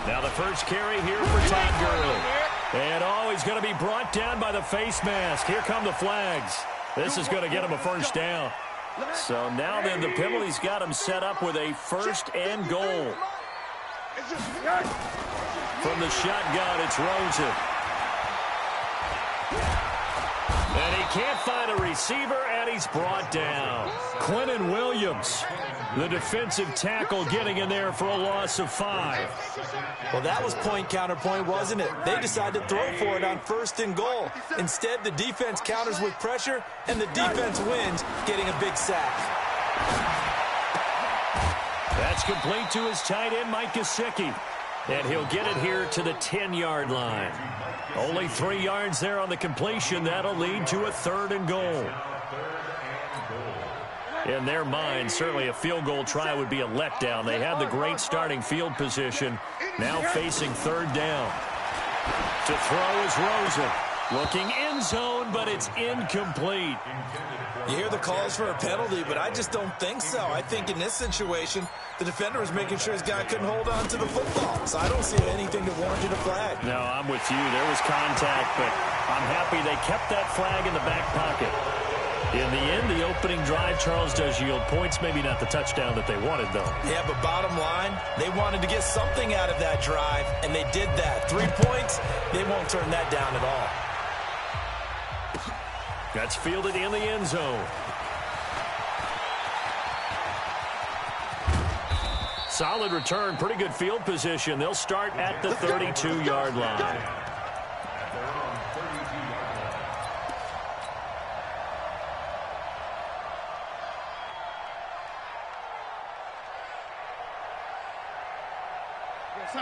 Now the first carry here for Todd Gurley. And he's going to be brought down by the face mask. Here come the flags. This is going to get him a first down. So now then the penalty's got him set up with a first and goal. From the shotgun, it's Rosen. And he can't find a receiver, and he's brought down. Quentin Williams, the defensive tackle, getting in there for a loss of 5. Well, that was point counterpoint, wasn't it? They decided to throw for it on first and goal. Instead, the defense counters with pressure, and the defense wins, getting a big sack. That's complete to his tight end, Mike Gesicki. And he'll get it here to the 10-yard line. Only 3 yards there on the completion. That'll lead to a 3rd and goal. In their mind, certainly a field goal try would be a letdown. They have the great starting field position. Now facing 3rd down. To throw is Rosen. Looking end zone, but it's incomplete. You hear the calls for a penalty, but I just don't think so. I think in this situation, the defender was making sure his guy couldn't hold on to the football. So I don't see anything that warranted a flag. No, I'm with you. There was contact, but I'm happy they kept that flag in the back pocket. In the end, the opening drive, Charles, does yield points. Maybe not the touchdown that they wanted, though. Yeah, but bottom line, they wanted to get something out of that drive, and they did that. 3 points, they won't turn that down at all. That's fielded in the end zone. Solid return, pretty good field position. They'll start at the 32-yard line.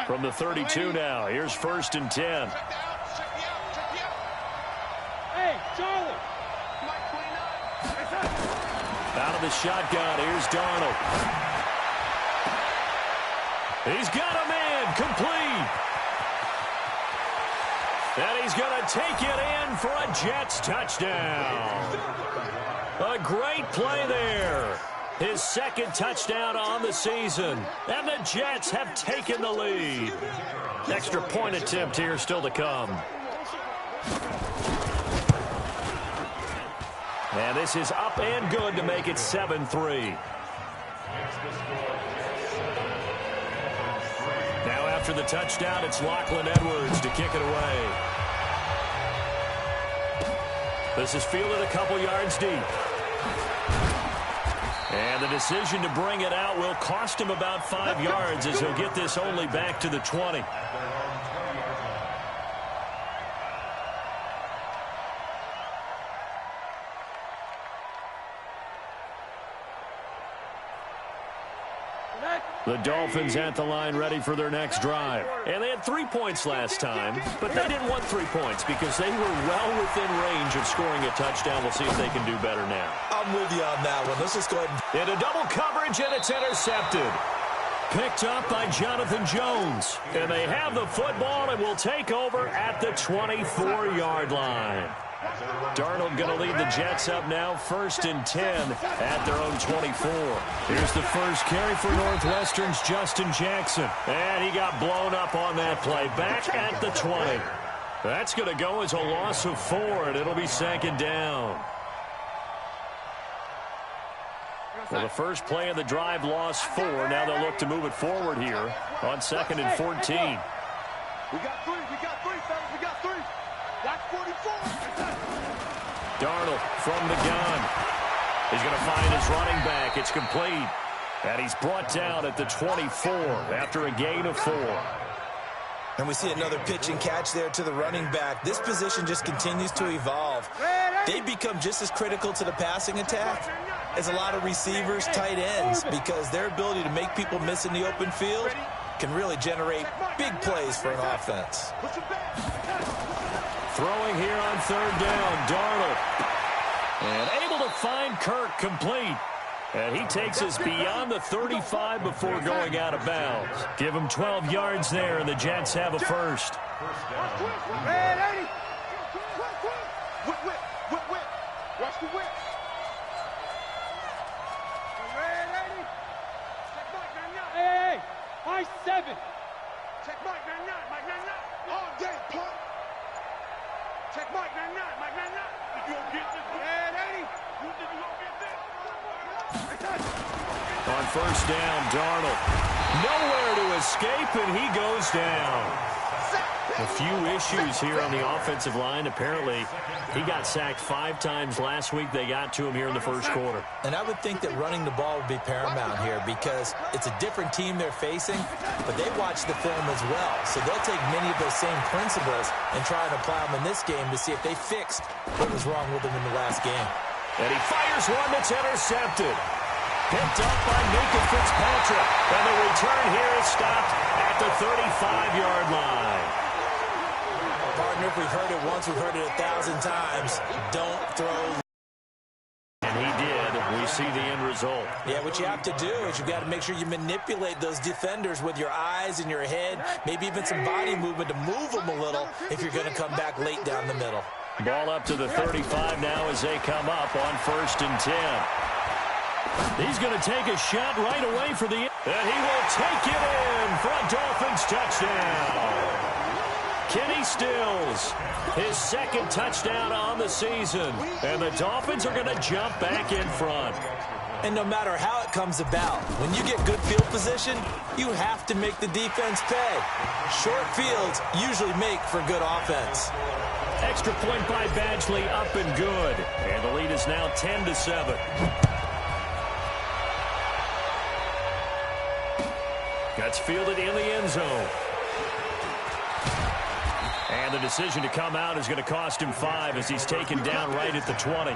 From the 32 now, here's 1st and 10. Hey, Charlie. Out of the shotgun, here's Darnold. He's got a man, complete. And he's going to take it in for a Jets touchdown. A great play there. His 2nd touchdown on the season. And the Jets have taken the lead. Extra point attempt here still to come. And this is up and good to make it 7-3. Now after the touchdown, it's Lachlan Edwards to kick it away. This is fielded a couple yards deep. And the decision to bring it out will cost him about 5 yards as he'll get this only back to the 20. The Dolphins at the line ready for their next drive. And they had 3 points last time, but they didn't want 3 points because they were well within range of scoring a touchdown. We'll see if they can do better now. I'm with you on that one. Let's just go ahead and... Into double coverage, and it's intercepted. Picked up by Jonathan Jones. And they have the football and will take over at the 24-yard line. Darnold going to lead the Jets up now, 1st and 10 at their own 24. Here's the first carry for Northwestern's Justin Jackson. And he got blown up on that play. Back at the 20. That's going to go as a loss of 4, and it'll be 2nd down. Well, the first play of the drive lost 4. Now they'll look to move it forward here on 2nd and 14. We got 3, fellas, we got 3. That's 44. Darnold from the gun. He's going to find his running back. It's complete. And he's brought down at the 24 after a gain of 4. And we see another pitch and catch there to the running back. This position just continues to evolve. They become just as critical to the passing attack as a lot of receivers, tight ends, because their ability to make people miss in the open field can really generate big plays for an offense. Throwing here on 3rd down, Darnold. And able to find Kirk complete. And he takes us beyond the 35 before going out of bounds. Give him 12 yards there, and the Jets have a first. Watch the whip. Hey, I 7. Check Mike 99, Mike 99. All day, punk. Check Mike 99, Mike 99. You gonna get this? Yeah, 80. You think you gonna get this? On first down, Darnold. Nowhere to escape, and he goes down. A few issues here on the offensive line. Apparently, he got sacked 5 times last week. They got to him here in the first quarter. And I would think that running the ball would be paramount here because it's a different team they're facing, but they watch the film as well. So they'll take many of those same principles and try and apply them in this game to see if they fixed what was wrong with them in the last game. And he fires one that's intercepted. Picked up by Minka Fitzpatrick. And the return here is stopped at the 35-yard line. Partner, if we've heard it once, we've heard it 1,000 times. Don't throw. And he did. We see the end result. Yeah, what you have to do is you've got to make sure you manipulate those defenders with your eyes and your head, maybe even some body movement to move them a little if you're going to come back late down the middle. Ball up to the 35 now as they come up on 1st and 10. He's going to take a shot right away for the end. And he will take it in for a Dolphins touchdown. Kenny Stills, his 2nd touchdown on the season. And the Dolphins are going to jump back in front. And no matter how it comes about, when you get good field position, you have to make the defense pay. Short fields usually make for good offense. Extra point by Badgley, up and good. And the lead is now 10-7. Gets fielded in the end zone. And the decision to come out is going to cost him 5 as he's taken down right at the 20.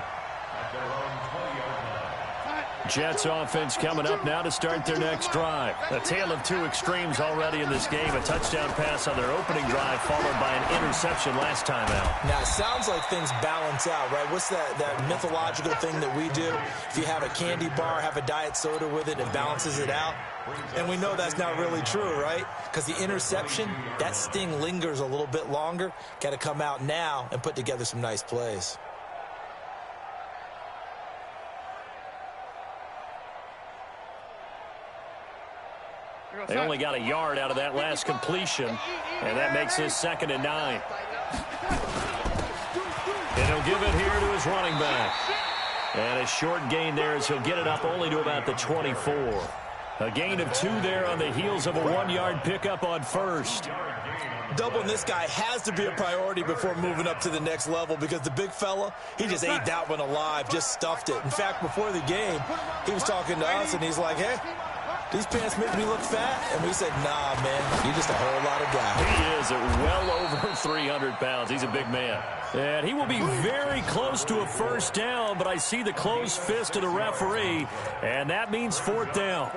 Jets offense coming up now to start their next drive. A tale of 2 extremes already in this game. A touchdown pass on their opening drive followed by an interception last time out. Now, it sounds like things balance out, right? What's that mythological thing that we do? If you have a candy bar, have a diet soda with it, it balances it out. And we know that's not really true, right? Because the interception, that sting lingers a little bit longer. Got to come out now and put together some nice plays. They only got a yard out of that last completion, and that makes this 2nd and 9. And he'll give it here to his running back. And a short gain there as he'll get it up only to about the 24. A gain of 2 there on the heels of a 1-yard pickup on 1st. Doubling this guy has to be a priority before moving up to the next level because the big fella, he just ate that one alive, just stuffed it. In fact, before the game, he was talking to us, and he's like, hey, these pants make me look fat. And we said, nah, man, you're just a whole lot of guy. He is at well over 300 pounds. He's a big man. And he will be very close to a 1st down, but I see the closed fist of the referee, and that means 4th down.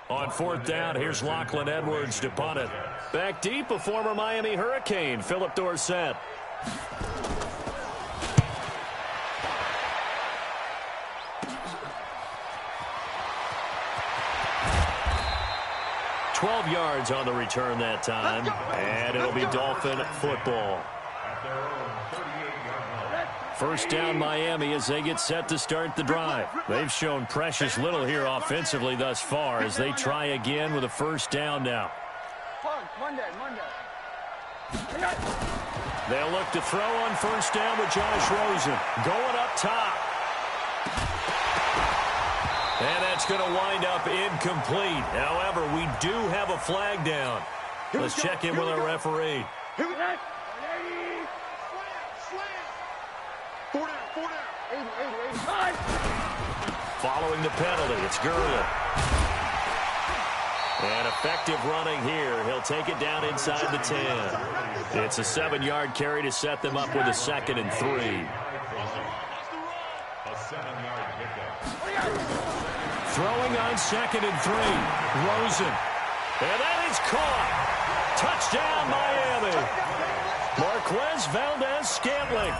On 4th down, here's Lachlan Edwards to punt it. Back deep, a former Miami Hurricane, Philip Dorsett. $12 yards on the return that time, and it'll be Dolphin football. 1st down Miami as they get set to start the drive. They've shown precious little here offensively thus far as they try again with a 1st down now. They'll look to throw on 1st down with Josh Rosen. Going up top. And that's going to wind up incomplete. However, we do have a flag down. Let's check in with our referee. Following the penalty, it's Gurley. And effective running here. He'll take it down inside the 10. It's a 7-yard carry to set them up with a 2nd and 3. Throwing on 2nd and 3. Rosen. And that is caught. Touchdown, Miami. Marquez Valdez-Scantling.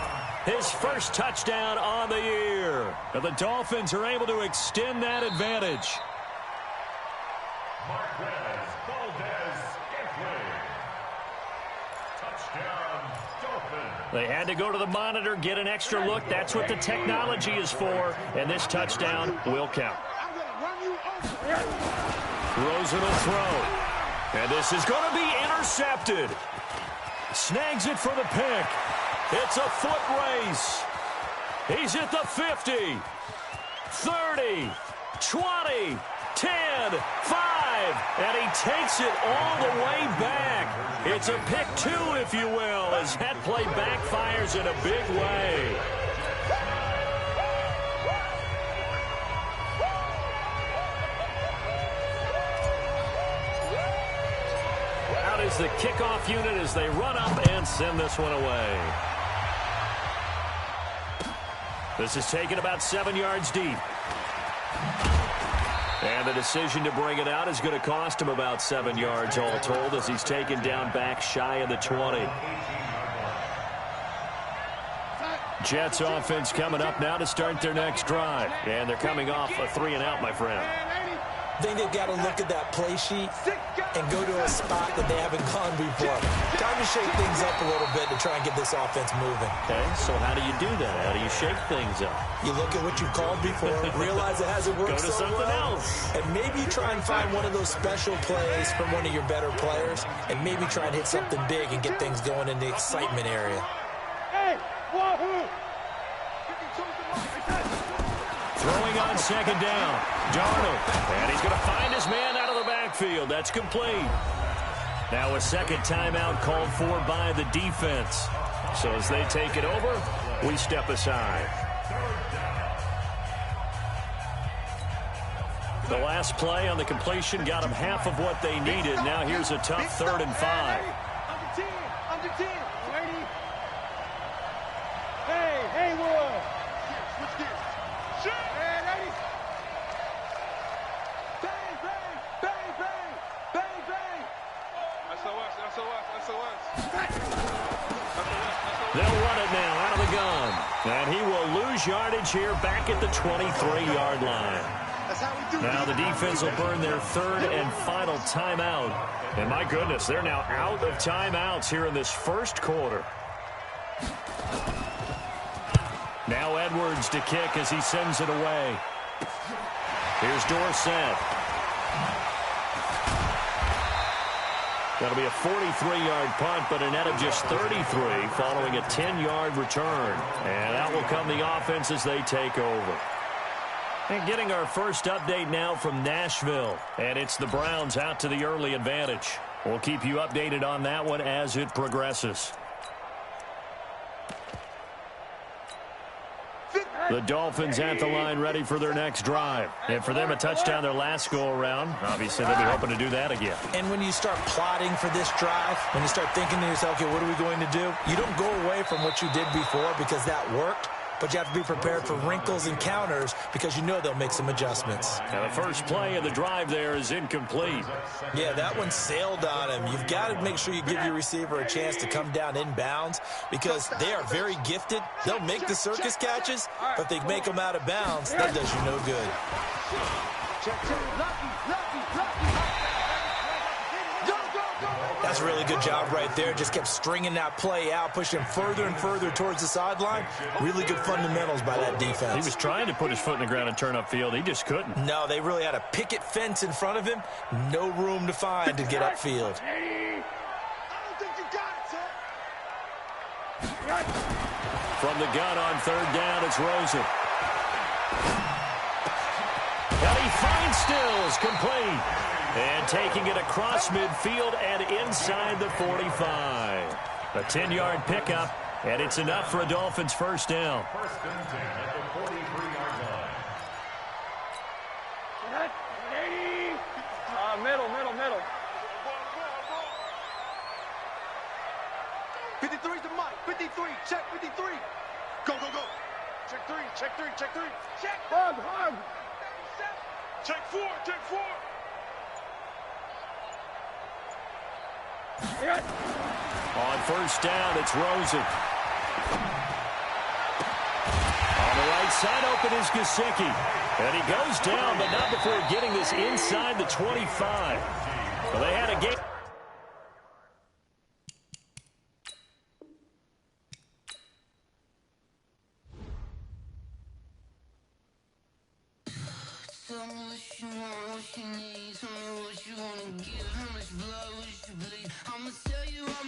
His 1st touchdown on the year. And the Dolphins are able to extend that advantage. Marquez Valdez-Scantling. Touchdown, Dolphins. They had to go to the monitor, get an extra look. That's what the technology is for. And this touchdown will count. Rosen will throw. And this is going to be intercepted. Snags it for the pick. It's a foot race. He's at the 50, 30, 20, 10, 5, and he takes it all the way back. It's a pick two, if you will, as that play backfires in a big way. Out is the kickoff unit as they run up and send this one away. This is taken about 7 yards deep. And the decision to bring it out is going to cost him about 7 yards all told as he's taken down back shy of the 20. Jets offense coming up now to start their next drive. And they're coming off a 3-and-out, my friend. I think they've got to look at that play sheet and go to a spot that they haven't gone before. Time to shake things up a little bit to try and get this offense moving. Okay, so how do you do that? How do you shake things up? You look at what you called before, realize it hasn't worked so well. Go to something else. And maybe try and find one of those special plays from one of your better players, and maybe try and hit something big and get things going in the excitement area. Hey, wahoo! Throwing on second down. Darnold. And he's going to find his man out of the backfield. That's complete. Now a second timeout called for by the defense. So as they take it over, we step aside. The last play on the completion got them half of what they needed. Now here's a tough 3rd and 5. Under 10. Ready? Hey, Haywood. Switch gears. Shoot. Hey, ready? Bang, bang, bang, bang, bang, bang. SOS. They'll run it now out of the gun. And he will lose yardage here back at the 23-yard line. Now the defense will burn their 3rd and final timeout. And my goodness, they're now out of timeouts here in this first quarter. Now Edwards to kick as he sends it away. Here's Dorsett. That'll be a 43-yard punt, but a net of just 33 following a 10-yard return. And that will come the offense as they take over. And getting our first update now from Nashville. And it's the Browns out to the early advantage. We'll keep you updated on that one as it progresses. The Dolphins at the line ready for their next drive. And for them, a touchdown their last go-around. Obviously, they'll be hoping to do that again. And when you start plotting for this drive, when you start thinking to yourself, okay, what are we going to do? You don't go away from what you did before because that worked. But you have to be prepared for wrinkles and counters because you know they'll make some adjustments. Now the first play of the drive there is incomplete. Yeah, that one sailed on him. You've got to make sure you give your receiver a chance to come down inbounds because they are very gifted. They'll make the circus catches, but if they make them out of bounds, that does you no good. That's a really good job right there. Just kept stringing that play out, pushing him further and further towards the sideline. Really good fundamentals by that defense. He was trying to put his foot in the ground and turn upfield. He just couldn't. No, they really had a picket fence in front of him. No room to find to get upfield. I don't think you got it, son. From the gun on 3rd down, it's Rosen. And he finds Stills, complete. And taking it across midfield and inside the 45. A 10-yard pickup, and it's enough for a Dolphins first down. Middle. 53's the mic. 53. Check 53. Go. Check 3. Check. Hug. Check 4. On first down, it's Rosen. On the right side, open is Gesicki. And he goes down, but not before getting this inside the 25. So they had a game. Tell me what you want, what you need. Tell me what you wanna give. How much blood would you bleed? I'ma tell you I'm